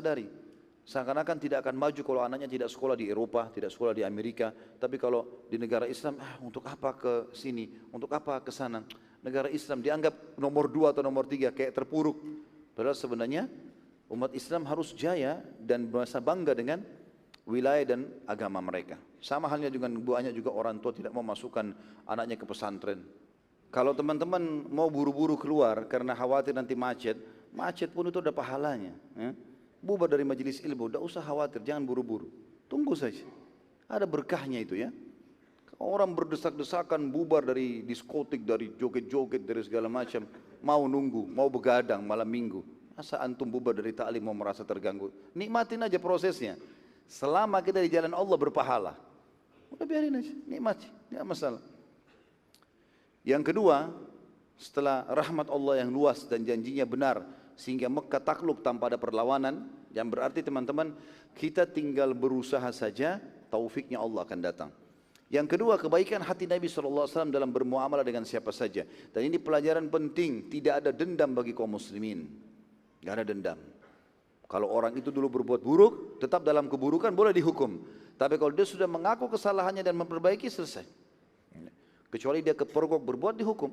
sadari. Seakan-akan tidak akan maju kalau anaknya tidak sekolah di Eropa, tidak sekolah di Amerika. Tapi kalau di negara Islam, untuk apa ke sini, untuk apa ke sana. Negara Islam dianggap nomor 2 atau nomor 3, kayak terpuruk. Padahal sebenarnya umat Islam harus jaya dan merasa bangga dengan wilayah dan agama mereka. Sama halnya dengan banyak juga orang tua tidak mau masukkan anaknya ke pesantren. Kalau teman-teman mau buru-buru keluar karena khawatir nanti macet, macet pun itu ada pahalanya. Bubar dari majelis ilmu, tidak usah khawatir, jangan buru-buru. Tunggu saja. Ada berkahnya itu ya. Orang berdesak-desakan bubar dari diskotik, dari joget-joget, dari segala macam. Mau nunggu, mau begadang malam minggu. Masa antum bubar dari ta'lim mau merasa terganggu? Nikmatin aja prosesnya. Selama kita di jalan Allah berpahala. Udah biarin aja, nikmati, tidak masalah. Yang kedua, setelah rahmat Allah yang luas dan janjinya benar, sehingga Mekah takluk tanpa ada perlawanan, yang berarti teman-teman, kita tinggal berusaha saja, taufiknya Allah akan datang. Yang kedua, kebaikan hati Nabi SAW dalam bermuamalah dengan siapa saja. Dan ini pelajaran penting, tidak ada dendam bagi kaum muslimin. Tidak ada dendam. Kalau orang itu dulu berbuat buruk, tetap dalam keburukan boleh dihukum. Tapi kalau dia sudah mengaku kesalahannya dan memperbaiki, selesai. Kecuali dia kepergok berbuat, dihukum.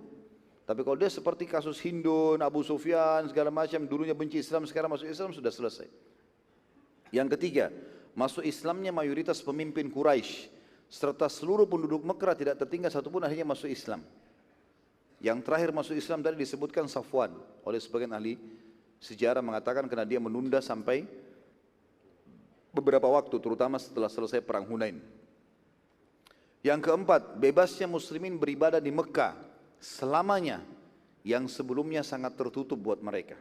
Tapi kalau dia seperti kasus Hindun, Abu Sufyan, segala macam, dulunya benci Islam, sekarang masuk Islam, sudah selesai. Yang ketiga, masuk Islamnya mayoritas pemimpin Quraisy serta seluruh penduduk Mekah tidak tertinggal satupun akhirnya masuk Islam. Yang terakhir masuk Islam tadi disebutkan Safwan oleh sebagian ahli sejarah mengatakan karena dia menunda sampai beberapa waktu, terutama setelah selesai perang Hunain. Yang keempat, bebasnya muslimin beribadah di Mekah selamanya, yang sebelumnya sangat tertutup buat mereka.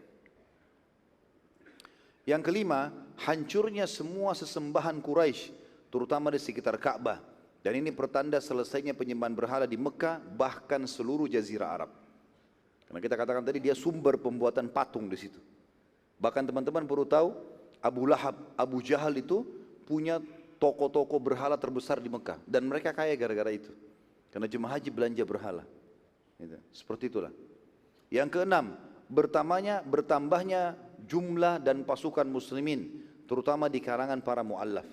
Yang kelima, hancurnya semua sesembahan Quraisy, terutama di sekitar Ka'bah. Dan ini pertanda selesainya penyembahan berhala di Mekah, bahkan seluruh jazirah Arab. Karena kita katakan tadi dia sumber pembuatan patung di situ. Bahkan teman-teman perlu tahu, Abu Lahab, Abu Jahal itu punya toko-toko berhala terbesar di Mekah. Dan mereka kaya gara-gara itu. Karena jemaah haji belanja berhala. Gitu. Seperti itulah. Yang keenam, bertambahnya jumlah dan pasukan muslimin, terutama di kalangan para mu'allaf.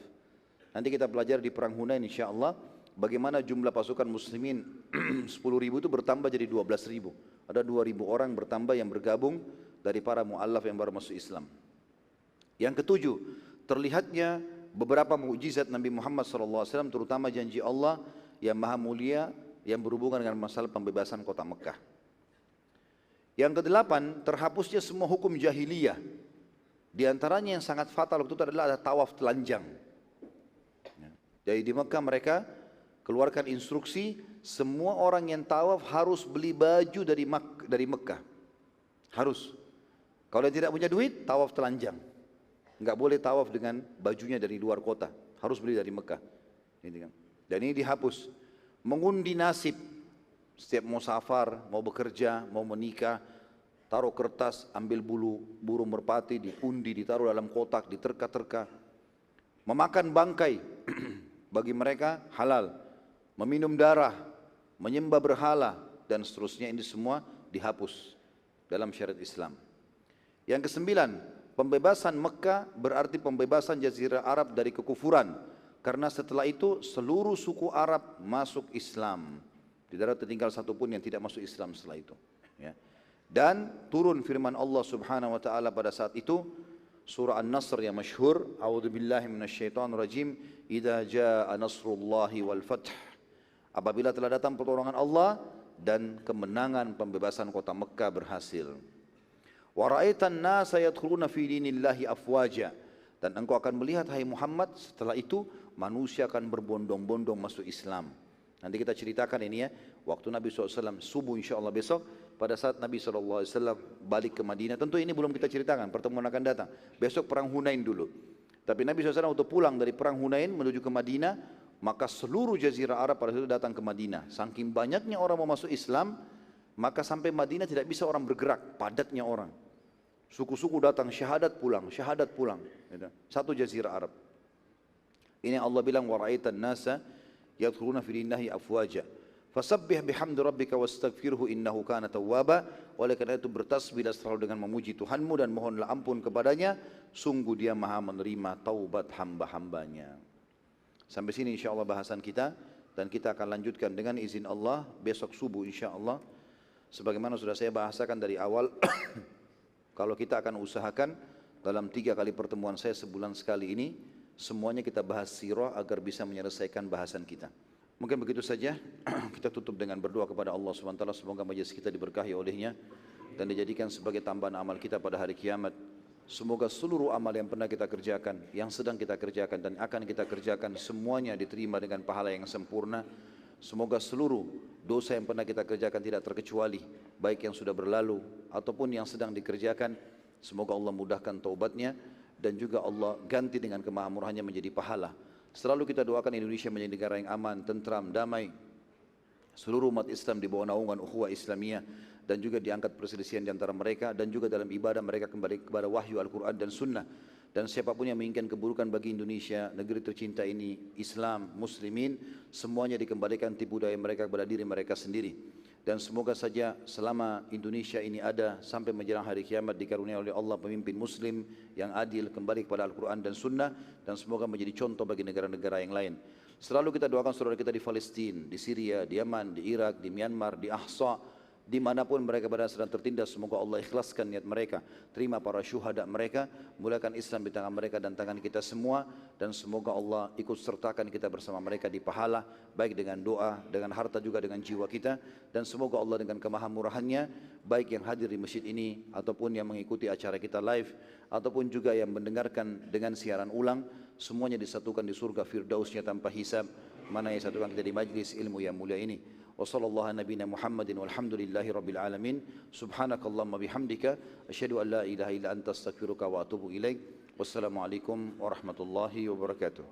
Nanti kita pelajari di perang Hunain insyaAllah, bagaimana jumlah pasukan muslimin 10.000 itu bertambah jadi 12.000. Ada 2.000 orang bertambah yang bergabung dari para mu'allaf yang baru masuk Islam. Yang ketujuh, terlihatnya beberapa mukjizat Nabi Muhammad SAW, terutama janji Allah yang maha mulia yang berhubungan dengan masalah pembebasan kota Mekah. Yang kedelapan, terhapusnya semua hukum jahiliyah. Di antaranya yang sangat fatal waktu itu adalah ada tawaf telanjang. Jadi di Mekah mereka keluarkan instruksi semua orang yang tawaf harus beli baju dari Mekah. Harus. Kalau dia tidak punya duit, tawaf telanjang. Enggak boleh tawaf dengan bajunya dari luar kota. Harus beli dari Mekah. Dan ini dihapus. Mengundi nasib. Setiap mau safar, mau bekerja, mau menikah, taruh kertas, ambil bulu burung merpati, diundi, ditaruh dalam kotak, diterka-terka. Memakan bangkai bagi mereka halal. Meminum darah, menyembah berhala, dan seterusnya, ini semua dihapus dalam syariat Islam. Yang kesembilan, pembebasan Mekah berarti pembebasan Jazirah Arab dari kekufuran. Karena setelah itu seluruh suku Arab masuk Islam. Tidak ada tertinggal satupun yang tidak masuk Islam setelah itu. Ya. Dan turun firman Allah Subhanahu wa taala pada saat itu, surah An-Nasr yang masyhur, a'udzubillahi minasyaitonirrajim, idza jaa nasrullahi wal fath. Apabila telah datang pertolongan Allah dan kemenangan pembebasan kota Mekah berhasil. Wa ra'aitan nasa yadkhuluna fi dinillahi afwaja. Dan engkau akan melihat hai Muhammad setelah itu manusia akan berbondong-bondong masuk Islam. Nanti kita ceritakan ini ya, waktu Nabi SAW subuh insyaAllah besok, pada saat Nabi SAW balik ke Madinah, tentu ini belum kita ceritakan, pertemuan akan datang. Besok perang Hunain dulu. Tapi Nabi SAW waktu pulang dari perang Hunain menuju ke Madinah, maka seluruh jazirah Arab pada saat itu datang ke Madinah. Saking banyaknya orang mau masuk Islam, maka sampai Madinah tidak bisa orang bergerak, padatnya orang. Suku-suku datang, syahadat pulang, syahadat pulang. Satu jazirah Arab. Ini Allah bilang, wa ra'aitan nasa yadkhuluna fi dinillahi afwaja Fasabbih bihamdi rabbika wastaghfirhu innahu kana tawwaba. Oleh karena itu bertasbihlah selalu dengan memuji Tuhanmu dan mohonlah ampun kepadanya, sungguh Dia Maha menerima taubat hamba-hambanya. Sampai sini insyaallah bahasan kita, dan kita akan lanjutkan dengan izin Allah besok subuh insyaallah. Sebagaimana sudah saya bahasakan dari awal, kalau kita akan usahakan dalam 3 kali pertemuan saya sebulan sekali ini, semuanya kita bahas sirah agar bisa menyelesaikan bahasan kita. Mungkin begitu saja. Kita tutup dengan berdoa kepada Allah SWT. Semoga majelis kita diberkahi olehnya dan dijadikan sebagai tambahan amal kita pada hari kiamat. Semoga seluruh amal yang pernah kita kerjakan, yang sedang kita kerjakan dan akan kita kerjakan, semuanya diterima dengan pahala yang sempurna. Semoga seluruh dosa yang pernah kita kerjakan tidak terkecuali, baik yang sudah berlalu ataupun yang sedang dikerjakan. Semoga Allah mudahkan taubatnya dan juga Allah ganti dengan kemahamurahannya menjadi pahala. Selalu kita doakan Indonesia menjadi negara yang aman, tentram, damai. Seluruh umat Islam di bawah naungan ukhuwah Islamiyah, dan juga diangkat perselisihan di antara mereka, dan juga dalam ibadah mereka kembali kepada wahyu Al-Quran dan Sunnah. Dan siapapun yang menginginkan keburukan bagi Indonesia, negeri tercinta ini, Islam, Muslimin, semuanya dikembalikan tipu daya mereka kepada diri mereka sendiri. Dan semoga saja selama Indonesia ini ada sampai menjelang hari kiamat dikaruniai oleh Allah pemimpin Muslim yang adil, kembali kepada Al-Quran dan Sunnah, dan semoga menjadi contoh bagi negara-negara yang lain. Selalu kita doakan saudara kita di Palestina, di Syria, di Yaman, di Irak, di Myanmar, di Ahsa, dimanapun mereka berada sedang tertindas. Semoga Allah ikhlaskan niat mereka, terima para syuhada mereka, mulakan Islam di tangan mereka dan tangan kita semua, dan semoga Allah ikut sertakan kita bersama mereka di pahala, baik dengan doa, dengan harta, juga dengan jiwa kita. Dan semoga Allah dengan kemahamurahannya, baik yang hadir di masjid ini ataupun yang mengikuti acara kita live, ataupun juga yang mendengarkan dengan siaran ulang, semuanya disatukan di surga firdausnya tanpa hisab, mana yang satukan kita di majlis ilmu yang mulia ini. وصلى الله على نبينا محمد والحمد لله رب العالمين. سبحانك اللهم بحمدك أشهد أن لا إله إلا أنت أستغفرك وأتوب إليك. والسلام عليكم ورحمة الله وبركاته.